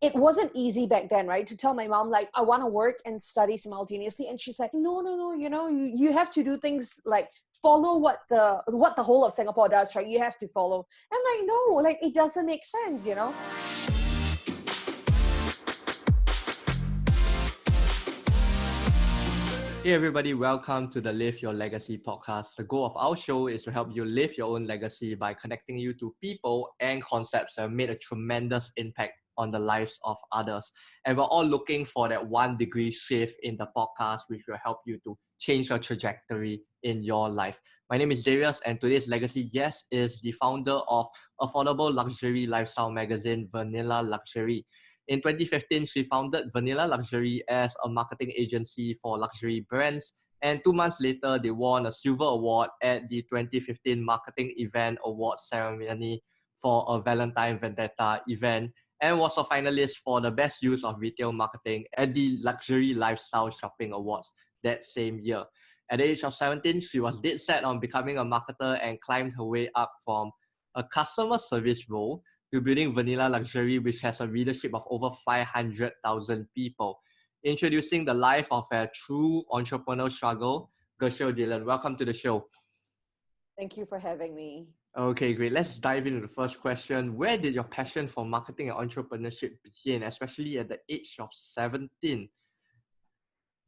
it wasn't easy back then, right? To tell my mom, like, I want to work and study simultaneously. And she's like, no, you have to do things like follow what the whole of Singapore does, right? You have to follow. I'm like, no, like, it doesn't make sense. Hey everybody, welcome to the Live Your Legacy podcast. The goal of our show is to help you live your own legacy by connecting you to people and concepts that have made a tremendous impact on the lives of others. And we're all looking for that 1 degree shift in the podcast, which will help you to change your trajectory in your life. My name is Darius, and today's legacy guest is the founder of affordable luxury lifestyle magazine, Vanilla Luxury. In 2015, she founded Vanilla Luxury as a marketing agency for luxury brands. And 2 months later, they won a silver award at the 2015 Marketing Event Awards ceremony for a Valentine Vendetta event and was a finalist for the best use of retail marketing at the Luxury Lifestyle Shopping Awards that same year. At the age of 17, she was dead set on becoming a marketer and climbed her way up from a customer service role to building Vanilla Luxury, which has a readership of over 500,000 people. Introducing the life of a true entrepreneurial struggle, Gursheel Dhillon. Welcome to the show. Thank you for having me. Okay, great. Let's dive into the first question. Where did your passion for marketing and entrepreneurship begin, especially at the age of 17?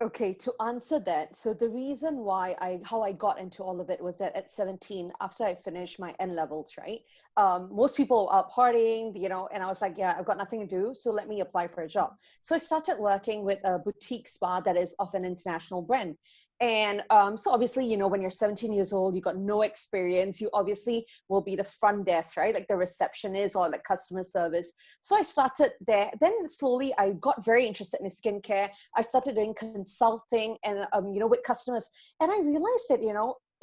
Okay, to answer that, so the reason how I got into all of it was that at 17, after I finished my N levels, right? Most people are out partying, and I was like, yeah, I've got nothing to do, so let me apply for a job. So I started working with a boutique spa that is of an international brand. And so obviously, when you're 17 years old, you got no experience, you obviously will be the front desk, right? Like the receptionist or like customer service. So I started there. Then slowly I got very interested in skincare. I started doing consulting and, with customers. And I realized that,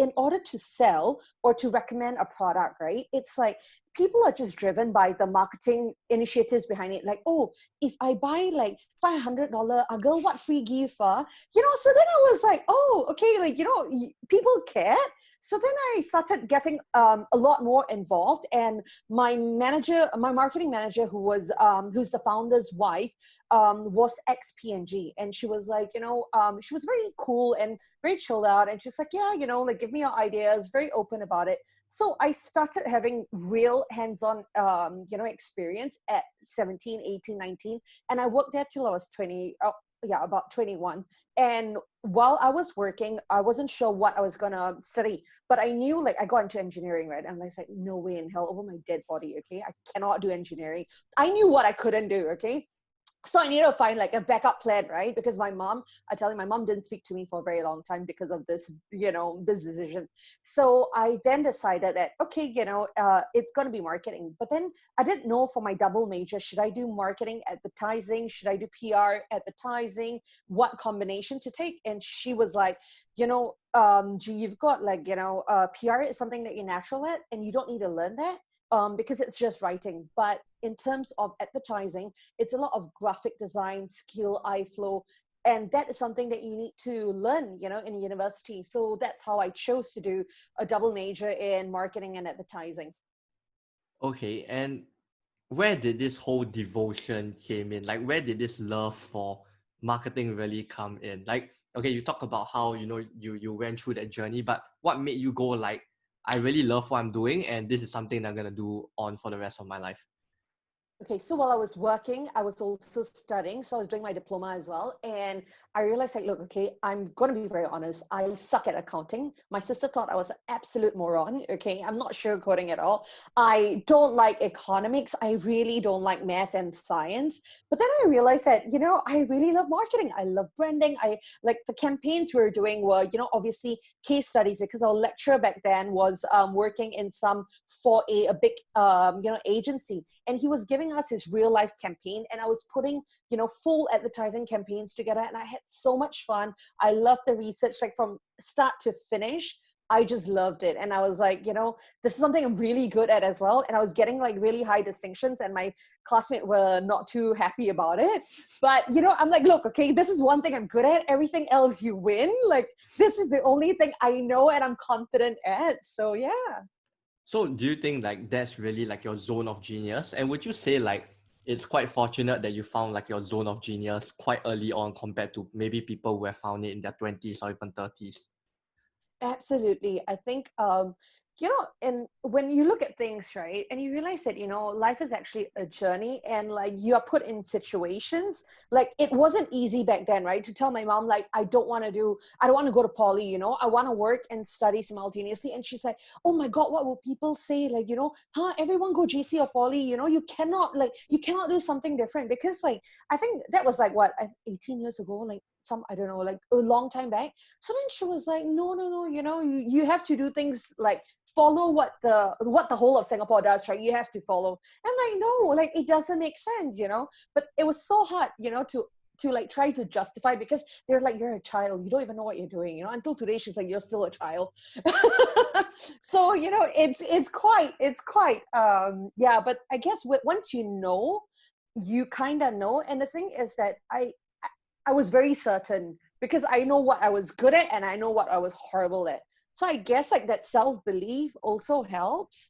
in order to sell or to recommend a product, right? It's like people are just driven by the marketing initiatives behind it. Like, oh, if I buy like $500 Uggle, what free gift? So then I was like, oh, okay, people care. So then I started getting a lot more involved. And my marketing manager, who's the founder's wife, was ex-P&G. And she was like, she was very cool and very chilled out. And she's like, yeah, give me your ideas, very open about it. So I started having real hands-on, experience at 17, 18, 19. And I worked there till I was about 21. And while I was working, I wasn't sure what I was going to study, but I knew I got into engineering, right? And I was like, no way in hell, over my dead body, okay? I cannot do engineering. I knew what I couldn't do, okay? So I needed to find a backup plan, right? Because my mom didn't speak to me for a very long time because of this, this decision. So I then decided that, okay, it's going to be marketing. But then I didn't know for my double major, should I do marketing, advertising? Should I do PR, advertising? What combination to take? And she was like, you've got PR is something that you're natural at and you don't need to learn that. Because it's just writing. But in terms of advertising, it's a lot of graphic design, skill, eye flow, and that is something that you need to learn, in university. So that's how I chose to do a double major in marketing and advertising. Okay, and where did this whole devotion came in? Where did this love for marketing really come in? Okay, you talk about how, you went through that journey, but what made you go I really love what I'm doing and this is something that I'm going to do on for the rest of my life? Okay, so while I was working, I was also studying. So I was doing my diploma as well. And I realized, look, okay, I'm going to be very honest. I suck at accounting. My sister thought I was an absolute moron. Okay, I'm not sugarcoating at all. I don't like economics. I really don't like math and science. But then I realized that, I really love marketing. I love branding. I like the campaigns we were doing were, obviously case studies, because our lecturer back then was working in for a big, agency. And he was giving us his real life campaign, and I was putting full advertising campaigns together, and I had so much fun. I loved the research, from start to finish. I just loved it. And I was like, this is something I'm really good at as well. And I was getting really high distinctions, and my classmates were not too happy about it. But, I'm like, look, okay, this is one thing I'm good at. Everything else you win. This is the only thing I know and I'm confident at. So yeah. So do you think that's really your zone of genius? And would you say it's quite fortunate that you found like your zone of genius quite early on compared to maybe people who have found it in their 20s or even 30s. Absolutely. I think, and when you look at things, right, and you realize that, life is actually a journey and like you are put in situations, like it wasn't easy back then, right? To tell my mom, like, I don't want to go to poly, I want to work and study simultaneously. And she's like, oh my God, what will people say? Like, everyone go GC or poly, you cannot do something different because like, I think that was like 18 years ago, like I don't know, like a long time back. So then she was like, no, you have to do things like follow what the whole of Singapore does, right? You have to follow. I'm like, no, like it doesn't make sense, But it was so hard, to like try to justify because they're like, you're a child, you don't even know what you're doing, until today she's like, you're still a child. So it's quite yeah, but I guess once you kind of know. And the thing is that I was very certain because I know what I was good at and I know what I was horrible at. So I guess like that self-belief also helps.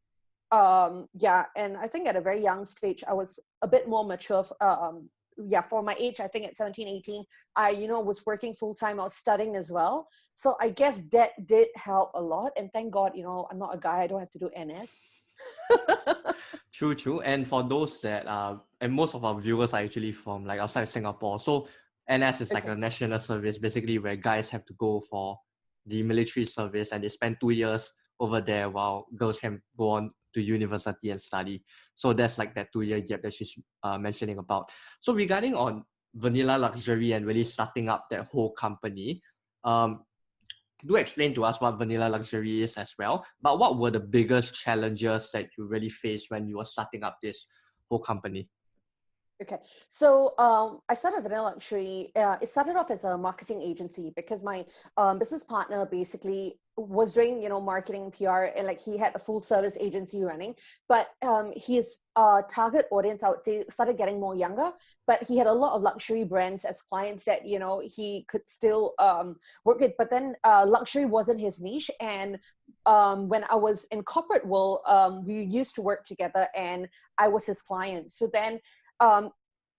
Yeah. And I think at a very young stage, I was a bit more mature. For my age, I think at 17, 18, I, was working full-time. I was studying as well. So I guess that did help a lot. And thank God, I'm not a guy. I don't have to do NS. True. And for those that and most of our viewers are actually from like outside Singapore. So NS is like a national service, basically where guys have to go for the military service and they spend 2 years over there while girls can go on to university and study. So that's like that 2-year gap that she's mentioning about. So regarding on Vanilla Luxury and really starting up that whole company, do explain to us what Vanilla Luxury is as well. But what were the biggest challenges that you really faced when you were starting up this whole company? Okay, so I started Vanilla Luxury. It started off as a marketing agency because my business partner basically was doing, marketing, PR, and like he had a full service agency running. But his target audience, I would say, started getting more younger. But he had a lot of luxury brands as clients that he could still work with. But then luxury wasn't his niche, and when I was in corporate world, we used to work together, and I was his client. So then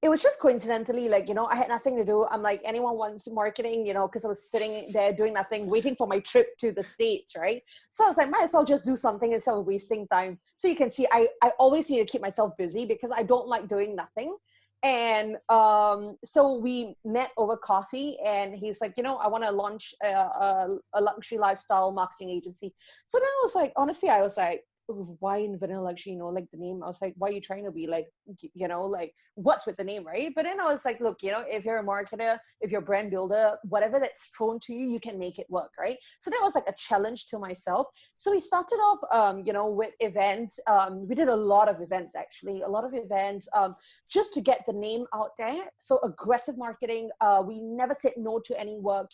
it was just coincidentally like, I had nothing to do. I'm like, anyone wants marketing, because I was sitting there doing nothing, waiting for my trip to the States, right? So I was like, might as well just do something instead of wasting time. So you can see, I always need to keep myself busy because I don't like doing nothing. And so we met over coffee and he's like, I want to launch a luxury lifestyle marketing agency. So then I was like, honestly, I was like, why in Vanilla Luxury, like the name? I was like, why are you trying to be like, like what's with the name, right? But then I was like, look, if you're a marketer, if you're a brand builder, whatever that's thrown to you, you can make it work, right? So that was like a challenge to myself. So we started off, with events. We did a lot of events, actually, just to get the name out there. So aggressive marketing. We never said no to any work.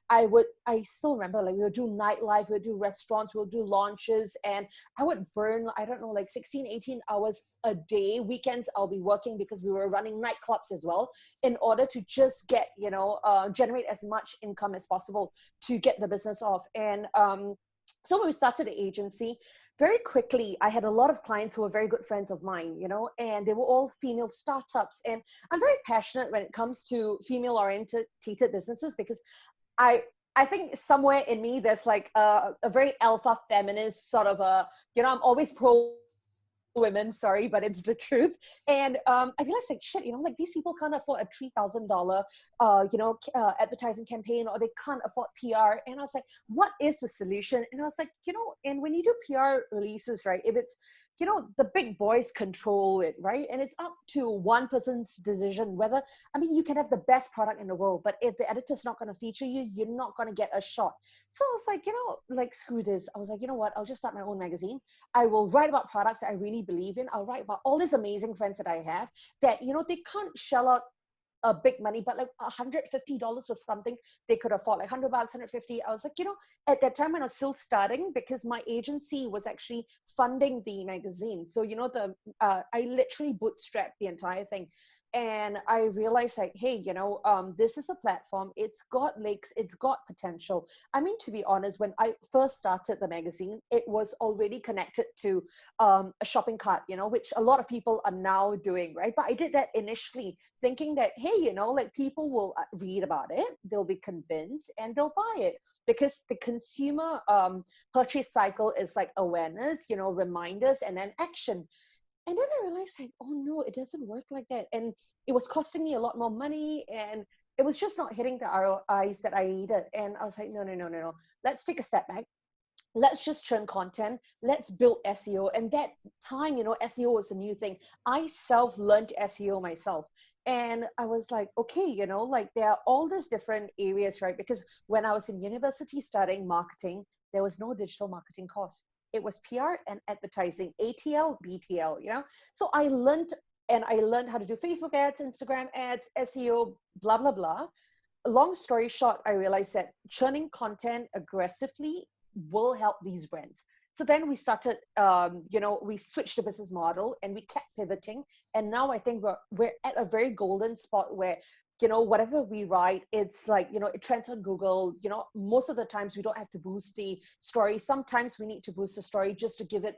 I still remember, like, we would do nightlife, we would do restaurants, we would do launches, and I would burn, I don't know, like 16, 18 hours a day. Weekends I'll be working because we were running nightclubs as well in order to just get, generate as much income as possible to get the business off. And so when we started the agency, very quickly, I had a lot of clients who were very good friends of mine, and they were all female startups. And I'm very passionate when it comes to female-oriented businesses because I think somewhere in me, there's like a very alpha feminist sort of I'm always pro women, sorry, but it's the truth. And I realized like, shit, like these people can't afford a $3,000, advertising campaign, or they can't afford PR. And I was like, what is the solution? And I was like, and when you do PR releases, right, if it's, the big boys control it, right? And it's up to one person's decision whether, you can have the best product in the world, but if the editor's not going to feature you, you're not going to get a shot. So I was like, like, screw this. I was like, you know what? I'll just start my own magazine. I will write about products that I really believe in. I'll write about all these amazing friends that I have that, they can't shell out a big money, but like $150 was something they could afford, like $100, 150. I was like, at that time when I was still starting, because my agency was actually funding the magazine. So, I literally bootstrapped the entire thing. And I realized like, hey, this is a platform. It's got legs, it's got potential. I mean, to be honest, when I first started the magazine, it was already connected to a shopping cart, which a lot of people are now doing, right? But I did that initially thinking that, hey, like people will read about it, they'll be convinced and they'll buy it. Because the consumer purchase cycle is like awareness, reminders, and then action. And then I realized like, oh no, it doesn't work like that. And it was costing me a lot more money, and it was just not hitting the ROIs that I needed. And I was like, no. Let's take a step back. Let's just churn content. Let's build SEO. And that time, SEO was a new thing. I self-learned SEO myself. And I was like, okay, like there are all these different areas, right? Because when I was in university studying marketing, there was no digital marketing course. It was PR and advertising, ATL, BTL, So I learned how to do Facebook ads, Instagram ads, SEO, blah, blah, blah. Long story short, I realized that churning content aggressively will help these brands. So then we started, we switched the business model and we kept pivoting. And now I think we're at a very golden spot where, whatever we write, it's like, it trends on Google. Most of the times we don't have to boost the story. Sometimes we need to boost the story just to give it,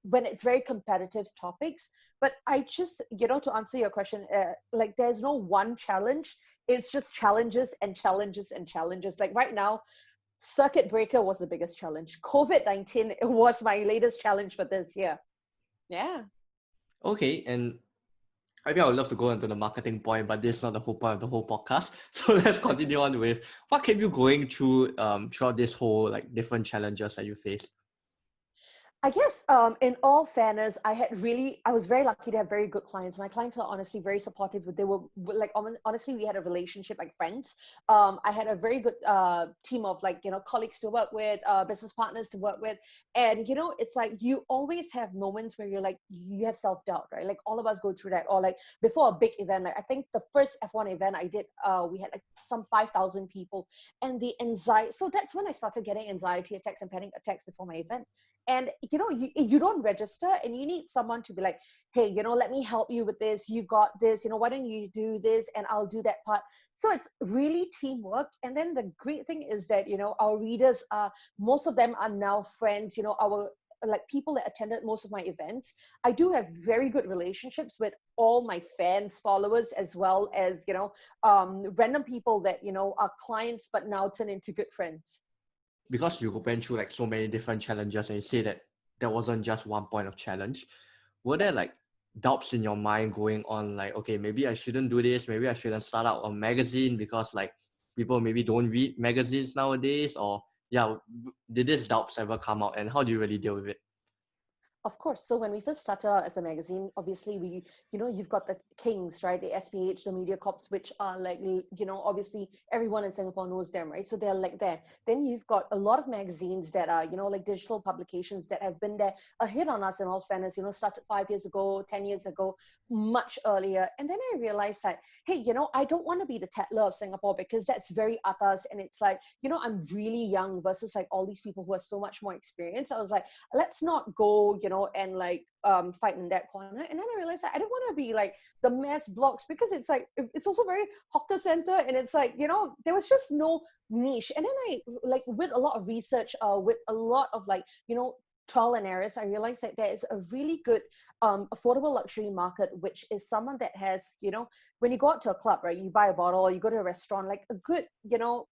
when it's very competitive topics. But I just, to answer your question, like there's no one challenge. It's just challenges and challenges and challenges. Like right now, circuit breaker was the biggest challenge. COVID-19 was my latest challenge for this year. Yeah. Okay, and maybe I would love to go into the marketing point, but this is not the whole point of the whole podcast. So let's continue on with what kept you going through throughout this whole like different challenges that you faced. I guess in all fairness, I was very lucky to have very good clients. My clients were honestly very supportive. They were like, honestly, we had a relationship like friends. I had a very good team of like, colleagues to work with, business partners to work with. And, it's like, you always have moments where you're like, you have self-doubt, right? Like all of us go through that. Or like before a big event, like I think the first F1 event I did, we had like some 5,000 people, and the anxiety. So that's when I started getting anxiety attacks and panic attacks before my event. And you don't register, and you need someone to be like, hey, let me help you with this. You got this, why don't you do this and I'll do that part. So it's really teamwork. And then the great thing is that, our readers are, most of them are now friends, our like people that attended most of my events. I do have very good relationships with all my fans, followers, as well as, random people that, are clients, but now turn into good friends. Because you went through like so many different challenges and you say that there wasn't just one point of challenge, were there like doubts in your mind going on like, okay, maybe I shouldn't do this, maybe I shouldn't start out a magazine because like people maybe don't read magazines nowadays? Or did these doubts ever come out, and how do you really deal with it? Of course. So when we first started out as a magazine, obviously you've got the kings, right? The SPH, the Media Corps, which are like, obviously everyone in Singapore knows them, right? So they're like there. Then you've got a lot of magazines that are, like digital publications that have been there, a hit on us in all fairness, started 5 years ago, 10 years ago, much earlier. And then I realized that, hey, I don't want to be the Tatler of Singapore, because that's very atas. And it's like, I'm really young versus like all these people who are so much more experienced. I was like, let's not go, and like fight in that corner. And then I realized that I didn't want to be like the mass blogs, because it's like, it's also very hawker center, and it's like, there was just no niche. And then I like, with a lot of research, with a lot of like, trial and errors, I realized that there is a really good affordable luxury market, which is someone that has, when you go out to a club, right, you buy a bottle, or you go to a restaurant, like a good,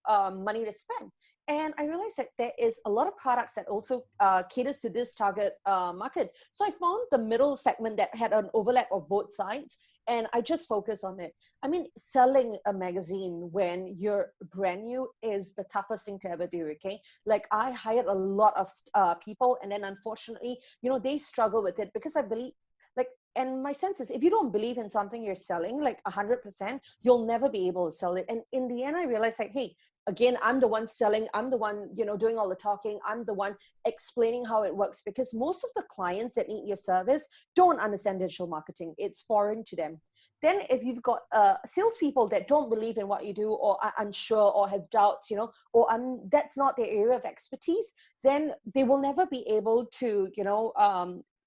money to spend. And I realized that there is a lot of products that also caters to this target market. So I found the middle segment that had an overlap of both sides, and I just focused on it. I mean, selling a magazine when you're brand new is the toughest thing to ever do, okay? Like I hired a lot of people, and then unfortunately, they struggle with it, because I believe, like, and my sense is, if you don't believe in something you're selling, like 100%, you'll never be able to sell it. And in the end, I realized like, hey, again, I'm the one selling, I'm the one, doing all the talking, I'm the one explaining how it works, because most of the clients that need your service don't understand digital marketing. It's foreign to them. Then if you've got salespeople that don't believe in what you do, or are unsure, or have doubts, or that's not their area of expertise, then they will never be able to,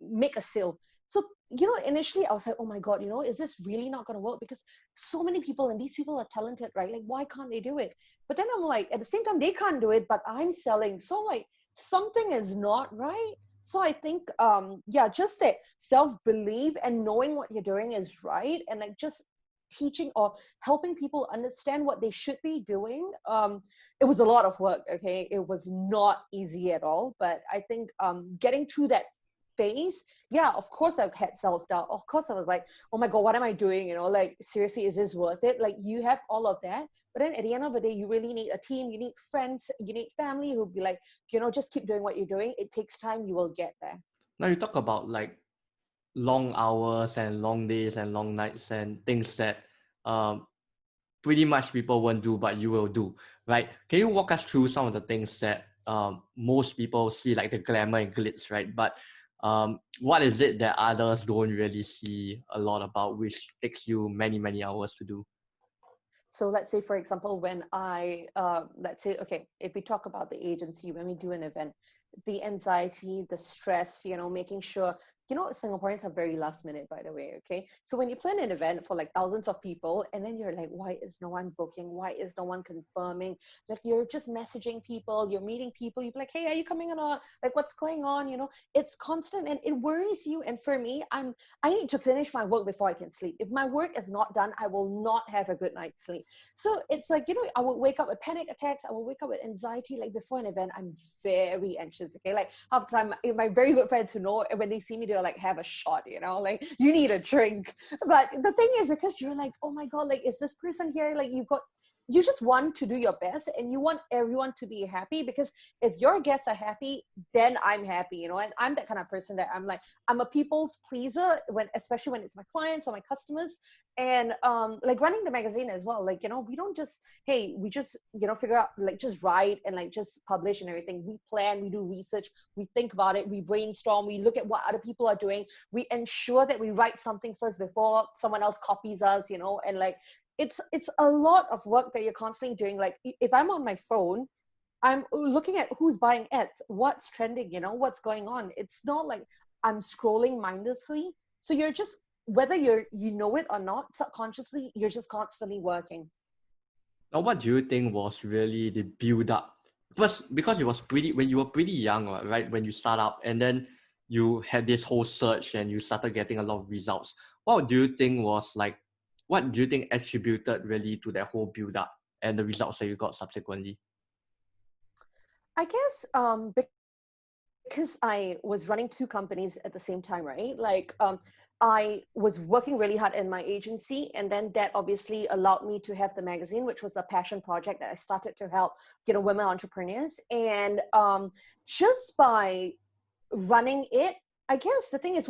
make a sale. So initially I was like, oh my God, is this really not going to work? Because so many people, and these people are talented, right? Like, why can't they do it? But then I'm like, at the same time, they can't do it, but I'm selling. So like, something is not right. So I think, just that self-belief and knowing what you're doing is right. And like just teaching or helping people understand what they should be doing. It was a lot of work. Okay. It was not easy at all, but I think, getting through that phase, yeah, of course I've had self-doubt. Of course I was like, oh my God, what am I doing? Like, seriously, is this worth it? Like, you have all of that. But then at the end of the day, you really need a team, you need friends, you need family who'll be like, just keep doing what you're doing. It takes time, you will get there. Now you talk about like long hours and long days and long nights and things that pretty much people won't do, but you will do, right? Can you walk us through some of the things that most people see, like the glamour and glitz, right? But what is it that others don't really see a lot about, which takes you many, many hours to do? So let's say, for example, when let's say, okay, if we talk about the agency, when we do an event, the anxiety, the stress, making sure, Singaporeans are very last minute, by the way. Okay. So when you plan an event for like thousands of people, and then you're like, why is no one booking? Why is no one confirming? Like, you're just messaging people, you're meeting people, you're like, hey, are you coming or not? Like, what's going on? It's constant and it worries you. And for me, I need to finish my work before I can sleep. If my work is not done, I will not have a good night's sleep. So it's like, I will wake up with panic attacks. I will wake up with anxiety. Like, before an event, I'm very anxious. Okay. Like, half the time, my very good friends who know, when they see me, they're like, have a shot, like, you need a drink. But the thing is, because you're like, oh my God, like, is this person here? Like, you just want to do your best and you want everyone to be happy, because if your guests are happy, then I'm happy, and I'm that kind of person that I'm a people's pleaser, especially when it's my clients or my customers. And like running the magazine as well, like, we don't just, hey, we just, figure out, like, just write and like just publish and everything. We plan, we do research, we think about it, we brainstorm, we look at what other people are doing, we ensure that we write something first before someone else copies us, and like, it's a lot of work that you're constantly doing. Like, if I'm on my phone, I'm looking at who's buying ads, what's trending, what's going on. It's not like I'm scrolling mindlessly. So you're just, whether you know it or not, subconsciously, you're just constantly working. Now, what do you think was really the build up? First, because it was when you were pretty young, right? When you start up, and then you had this whole search and you started getting a lot of results. What do you think was like, what do you think attributed really to that whole build up and the results that you got subsequently? I guess because I was running two companies at the same time, right? Like, I was working really hard in my agency, and then that obviously allowed me to have the magazine, which was a passion project that I started to help, women entrepreneurs. And just by running it, I guess the thing is,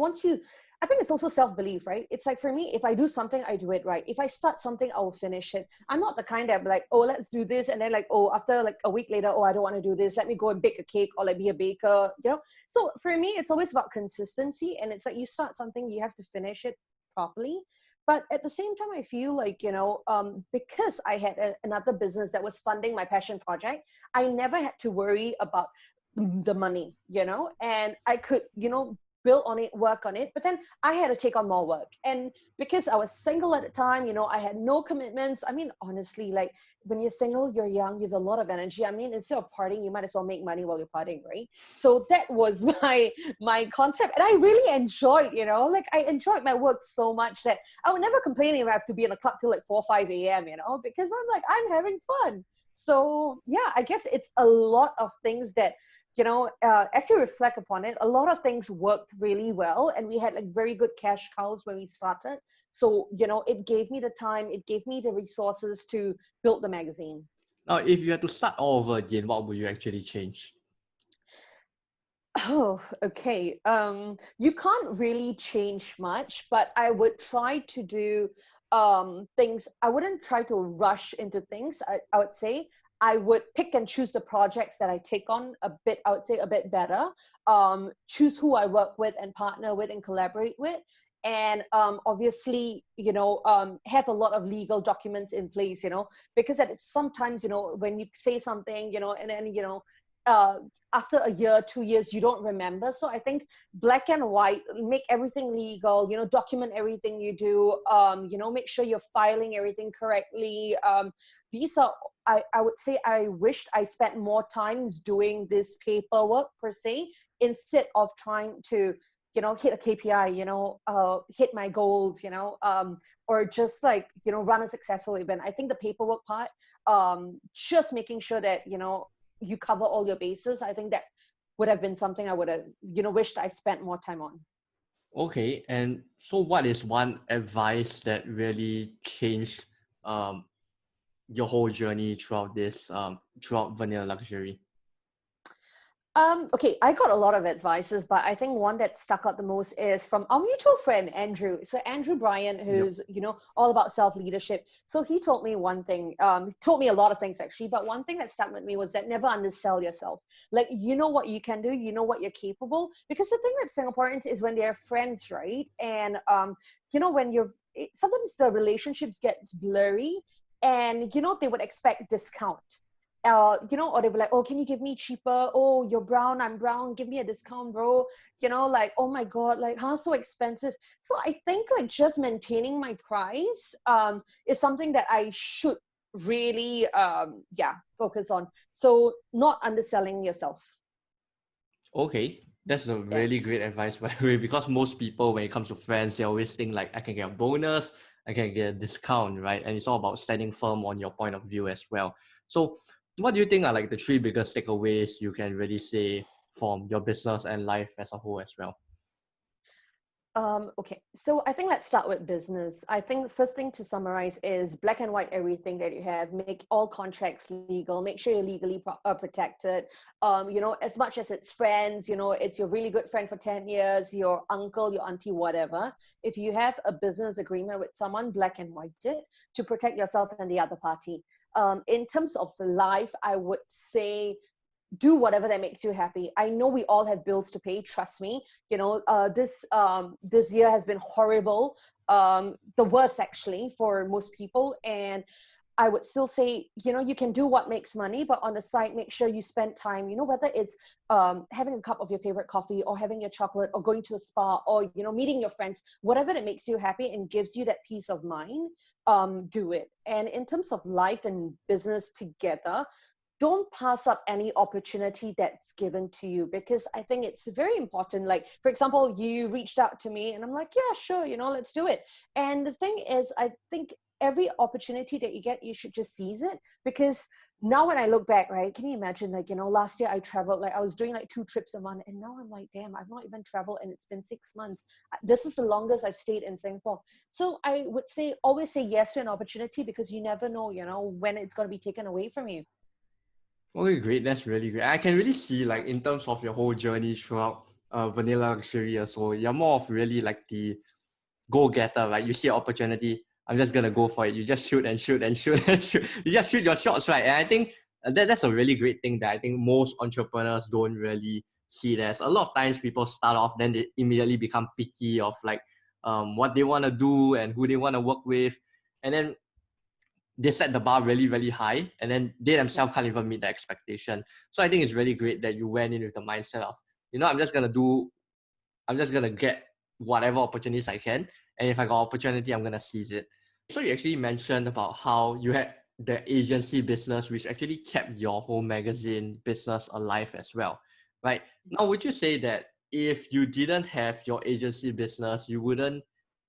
I think it's also self-belief, right? It's like, for me, if I do something, I do it right. If I start something, I will finish it. I'm not the kind that like, oh, let's do this, and then like, oh, after like a week later, oh, I don't want to do this, let me go and bake a cake or like be a baker, So for me, it's always about consistency, and it's like, you start something, you have to finish it properly. But at the same time, I feel like, because I had another business that was funding my passion project, I never had to worry about the money, and I could, build on it, work on it. But then I had to take on more work. And because I was single at the time, I had no commitments. I mean, honestly, like, when you're single, you're young, you have a lot of energy. I mean, instead of partying, you might as well make money while you're partying, right? So that was my concept. And I really enjoyed, like, I enjoyed my work so much that I would never complain if I have to be in a club till like 4 or 5 a.m., because I'm like, I'm having fun. So yeah, I guess it's a lot of things that, as you reflect upon it, a lot of things worked really well, and we had like very good cash cows when we started. So, it gave me the time, it gave me the resources to build the magazine. Now, if you had to start all over again, what would you actually change? Oh, okay. You can't really change much, but I would try to do things. I wouldn't try to rush into things. I would say I would pick and choose the projects that I take on a bit, I would say a bit better. Choose who I work with and partner with and collaborate with. And obviously, have a lot of legal documents in place, because sometimes, when you say something, and then, after a year, 2 years, you don't remember. So I think black and white, make everything legal, document everything you do, make sure you're filing everything correctly. These are, I would say, I wished I spent more times doing this paperwork per se, instead of trying to, hit a KPI, hit my goals, or just like, run a successful event. I think the paperwork part, just making sure that, you cover all your bases, I think that would have been something I would have, wished I spent more time on. Okay, and so what is one advice that really changed your whole journey throughout throughout Vanilla Luxury? Okay, I got a lot of advices, but I think one that stuck out the most is from our mutual friend, Andrew. So Andrew Bryan, who's, all about self-leadership. So he told me one thing, he told me a lot of things actually, but one thing that stuck with me was that never undersell yourself. Like, you know what you can do, you know what you're capable. Because the thing with Singaporeans is when they're friends, right? And, when sometimes the relationships gets blurry and, they would expect discount. Or they were like, oh, can you give me cheaper? Oh, you're brown, I'm brown. Give me a discount, bro. Like, oh my God, like, how so expensive? So I think like just maintaining my price is something that I should really, focus on. So not underselling yourself. Okay, that's a really great advice, by the way, because most people, when it comes to friends, they always think like, I can get a bonus, I can get a discount, right? And it's all about standing firm on your point of view as well. So what do you think are like the three biggest takeaways you can really say from your business and life as a whole as well? Okay, so I think let's start with business. I think the first thing to summarize is black and white everything that you have. Make all contracts legal. Make sure you're legally protected. As much as it's friends, it's your really good friend for 10 years, your uncle, your auntie, whatever. If you have a business agreement with someone, black and white it to protect yourself and the other party. In terms of life, I would say do whatever that makes you happy. I know we all have bills to pay. Trust me. This year has been horrible, the worst actually for most people. And I would still say, you can do what makes money, but on the side, make sure you spend time. Whether it's having a cup of your favorite coffee, or having your chocolate, or going to a spa, or meeting your friends, whatever that makes you happy and gives you that peace of mind. Do it. And in terms of life and business together, don't pass up any opportunity that's given to you, because I think it's very important. Like, for example, you reached out to me and I'm like, yeah, sure, let's do it. And the thing is, I think every opportunity that you get, you should just seize it. Because now when I look back, right, can you imagine, like, last year I traveled, like I was doing like 2 trips a month, and now I'm like, damn, I've not even traveled and it's been 6 months. This is the longest I've stayed in Singapore. So I would say, always say yes to an opportunity, because you never know, when it's going to be taken away from you. Okay, great. That's really great. I can really see, like, in terms of your whole journey throughout Vanilla Luxury, so you're more of really like the go-getter, right? You see an opportunity, I'm just gonna go for it. You just shoot and shoot and shoot and shoot. You just shoot your shots, right? And I think that's a really great thing that I think most entrepreneurs don't really see. There's a lot of times people start off, then they immediately become picky of like what they want to do and who they want to work with, and then they set the bar really, really high, and then they themselves can't even meet the expectation. So I think it's really great that you went in with the mindset of, I'm just gonna get whatever opportunities I can, and if I got opportunity, I'm gonna seize it. So you actually mentioned about how you had the agency business, which actually kept your whole magazine business alive as well, right? Now, would you say that if you didn't have your agency business, you wouldn't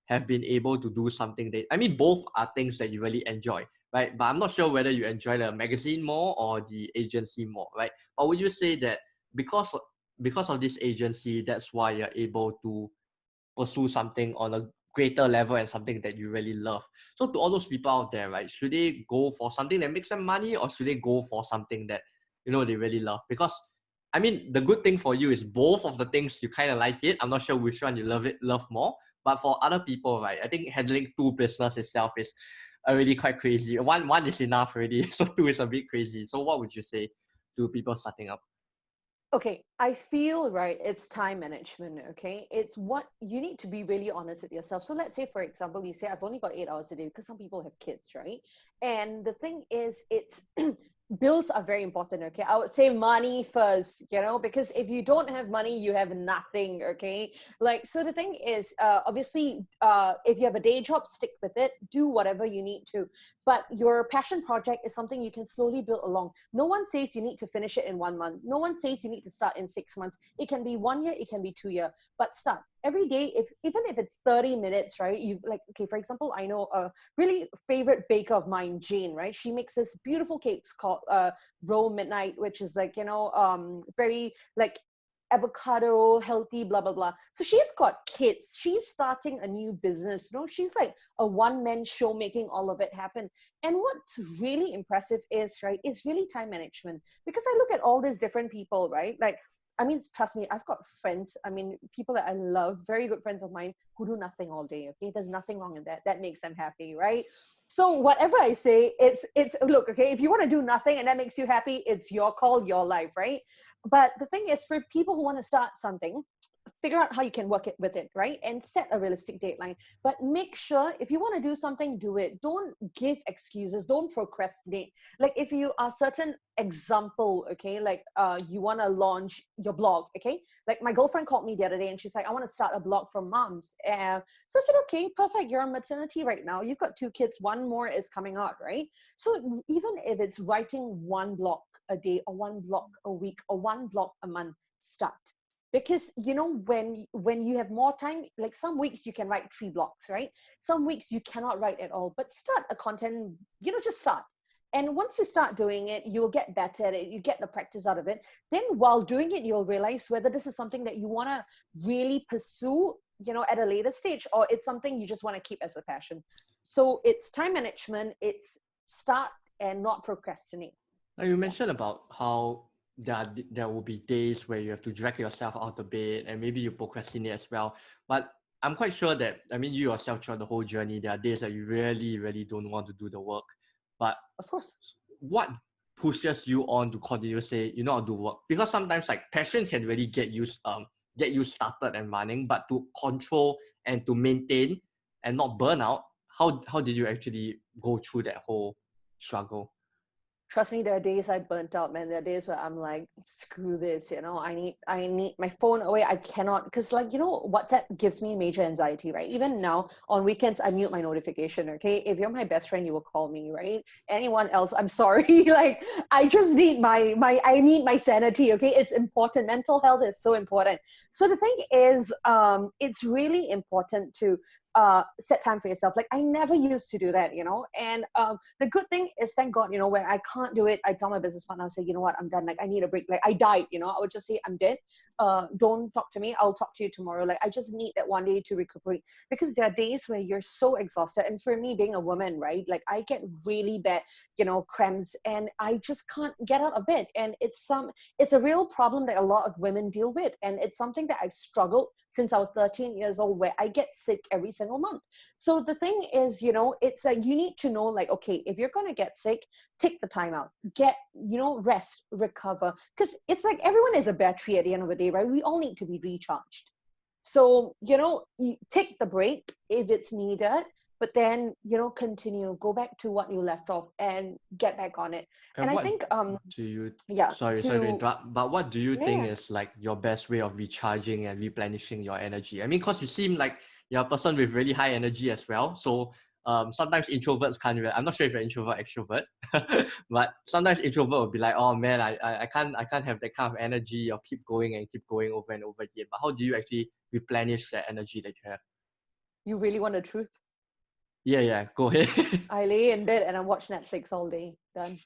have been able to do something that, I mean, both are things that you really enjoy, right? But I'm not sure whether you enjoy the magazine more or the agency more, right? Or would you say that because of this agency, that's why you're able to pursue something on a greater level and something that you really love? So to all those people out there, right, should they go for something that makes them money, or should they go for something that, they really love? Because I mean, the good thing for you is both of the things you kind of like it. I'm not sure which one you love more. But for other people, right, I think handling 2 business itself is already quite crazy. One is enough already. So 2 is a bit crazy. So what would you say to people starting up? Okay, I feel, right, it's time management. Okay, it's what you need to be really honest with yourself. So let's say, for example, you say, I've only got 8 hours a day, because some people have kids, right? And the thing is, it's bills are very important. Okay, I would say money first, because if you don't have money, you have nothing. Okay, like, so the thing is, obviously, if you have a day job, stick with it, do whatever you need to, but your passion project is something you can slowly build along. No one says you need to finish it in 1 month. No one says you need to start in 6 months. It can be 1 year, it can be 2 year, but start every day. Even if it's 30 minutes, right? You like, okay, for example, I know really favorite baker of mine, Jane, right? She makes this beautiful cakes called Row Midnight, which is like, very like avocado, healthy, blah, blah, blah. So she's got kids. She's starting a new business. She's like a one-man show making all of it happen. And what's really impressive is, right, is really time management. Because I look at all these different people, right? Like, I mean, trust me, I've got friends, people that I love, very good friends of mine who do nothing all day, okay? There's nothing wrong in that. That makes them happy, right? So whatever I say, it's look, okay, if you want to do nothing and that makes you happy, it's your call, your life, right? But the thing is, for people who want to start something, figure out how you can work it with it, right? And set a realistic deadline. But make sure if you want to do something, do it. Don't give excuses. Don't procrastinate. Like if you are certain example, okay, like you want to launch your blog, okay? Like my girlfriend called me the other day and she's like, I want to start a blog for moms. So I said, okay, perfect. You're on maternity right now. You've got 2 kids. 1 more is coming out, right? So even if it's writing 1 blog a day or 1 blog a week or 1 blog a month, start. Because when you have more time, like some weeks you can write 3 blocks, right? Some weeks you cannot write at all, but start a content, just start. And once you start doing it, you'll get better at it. You get the practice out of it. Then while doing it, you'll realize whether this is something that you want to really pursue, at a later stage, or it's something you just want to keep as a passion. So it's time management, it's start and not procrastinate. Now you mentioned about how there will be days where you have to drag yourself out of bed and maybe you procrastinate as well. But I'm quite sure that, you yourself throughout the whole journey, there are days that you really, really don't want to do the work. But of course, what pushes you on to continue say, I'll do work? Because sometimes like passion can really get you started and running, but to control and to maintain and not burn out, how did you actually go through that whole struggle? Trust me, there are days I burnt out, man. There are days where I'm like, screw this, I need my phone away. I cannot, because like, WhatsApp gives me major anxiety, right? Even now on weekends, I mute my notification, okay? If you're my best friend, you will call me, right? Anyone else, I'm sorry. Like, I just need I need my sanity, okay? It's important. Mental health is so important. So the thing is, it's really important to set time for yourself. Like I never used to do that, and the good thing is, thank God, when I can't do it, I tell my business partner, I say, you know what, I'm done. Like I need a break. Like I died, I would just say, I'm dead. Don't talk to me. I'll talk to you tomorrow. Like I just need that 1 day to recuperate, because there are days where you're so exhausted. And for me, being a woman, right, like I get really bad, cramps, and I just can't get out of bed. And it's a real problem that a lot of women deal with. And it's something that I've struggled since I was 13 years old, where I get sick every single month. So the thing is, it's like you need to know, like, okay, if you're going to get sick, take the time out, get, rest, recover, because it's like everyone is a battery at the end of the day, right? We all need to be recharged. So, you take the break if it's needed, but then, continue, go back to what you left off and get back on it. And I think, do you, yeah, sorry to interrupt, but what do you think yeah. is like your best way of recharging and replenishing your energy? I mean, because you seem like you're a person with really high energy as well. So sometimes introverts can't, I'm not sure if you're introvert, extrovert, but sometimes introvert will be like, oh man, I can't have that kind of energy of keep going over and over again. But how do you actually replenish that energy that you have? You really want the truth? Yeah, go ahead. I lay in bed and I watch Netflix all day. Done.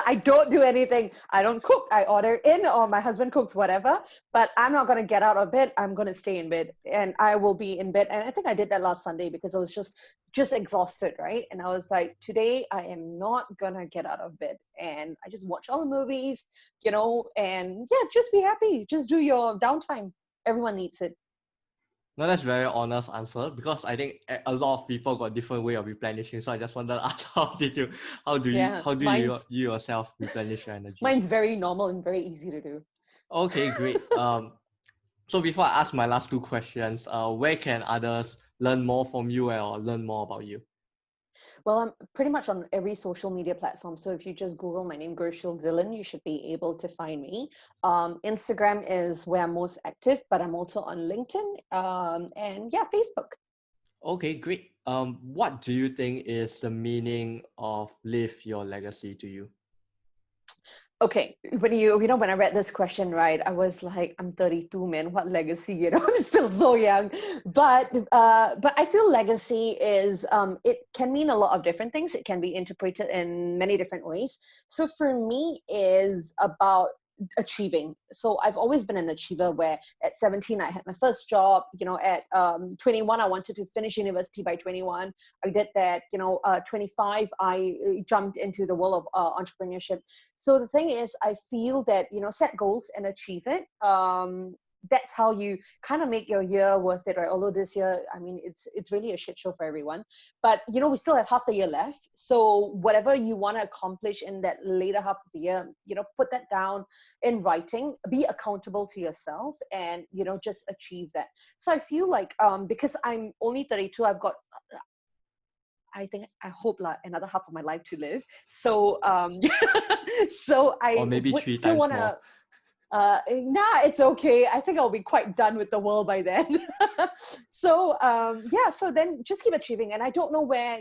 I don't do anything. I don't cook. I order in, or my husband cooks, whatever. But I'm not going to get out of bed. I'm going to stay in bed, and I will be in bed. And I think I did that last Sunday because I was just exhausted, right? And I was like, today I am not going to get out of bed. And I just watch all the movies, and yeah, just be happy. Just do your downtime. Everyone needs it. No, that's very honest answer, because I think a lot of people got different way of replenishing. So I just wanted to ask, how do Yeah, you yourself replenish your energy? mine's very normal and very easy to do. Okay, great. So before I ask my last 2 questions, where can others learn more from you or learn more about you? Well, I'm pretty much on every social media platform. So if you just Google my name, Gursheel Dhillon, you should be able to find me. Instagram is where I'm most active, but I'm also on LinkedIn, and yeah, Facebook. Okay, great. What do you think is the meaning of live your legacy to you? Okay, when I read this question, right, I was like, I'm 32, man. What legacy? I'm still so young. But I feel legacy is it can mean a lot of different things. It can be interpreted in many different ways. So for me, is about achieving. So I've always been an achiever. Where at 17 I had my first job. At 21 I wanted to finish university by 21. I did that. 25 I jumped into the world of entrepreneurship. So the thing is, I feel that, set goals and achieve it. That's how you kind of make your year worth it, right? Although this year, I mean, it's really a shit show for everyone. But, we still have half the year left. So whatever you want to accomplish in that later half of the year, put that down in writing, be accountable to yourself, and, just achieve that. So I feel like, because I'm only 32, I hope like another half of my life to live. So so Or I maybe would three still times want more? to it's okay. I think I'll be quite done with the world by then. So yeah, so then just keep achieving. And I don't know where,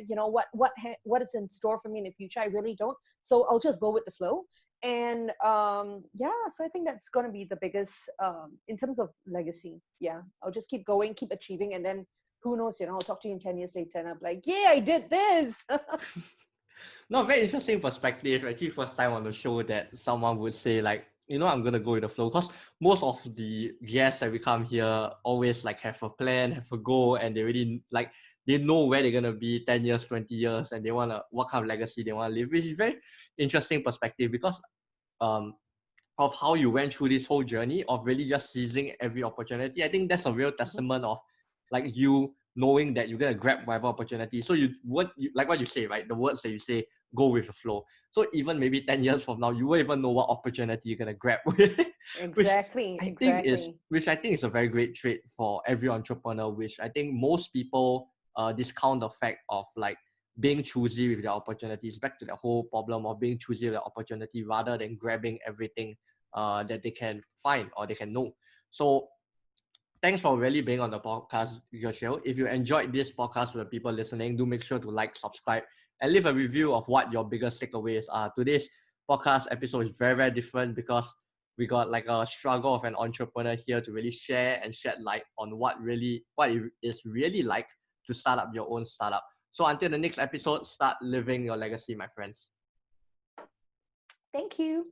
what is in store for me in the future. I really don't. So I'll just go with the flow. And yeah, so I think that's going to be the biggest in terms of legacy. Yeah, I'll just keep going, keep achieving, and then who knows, I'll talk to you in 10 years later and I'm like, yeah, I did this. No, very interesting perspective. Actually, first time on the show that someone would say like, I'm gonna go with the flow. Because most of the guests that we come here always like have a plan, have a goal, and they really like they know where they're gonna be 10 years, 20 years, and they wanna what kind of legacy they wanna live, which is very interesting perspective because um of how you went through this whole journey of really just seizing every opportunity. I think that's a real testament of like you knowing that you're gonna grab whatever opportunity. So like what you say, right? The words that you say, go with the flow. So even maybe 10 years from now, you won't even know what opportunity you're gonna grab which Exactly, I think is exactly. which I think is a very great trait for every entrepreneur, which I think most people discount the fact of like being choosy with their opportunities. Back to the whole problem of being choosy with the opportunity rather than grabbing everything that they can find or they can know. So thanks for really being on the podcast, Gursheel. If you enjoyed this podcast for the people listening, do make sure to like, subscribe, and leave a review of what your biggest takeaways are. Today's podcast episode is very, very different because we got like a struggle of an entrepreneur here to really share and shed light on what it is really like to start up your own startup. So until the next episode, start living your legacy, my friends. Thank you.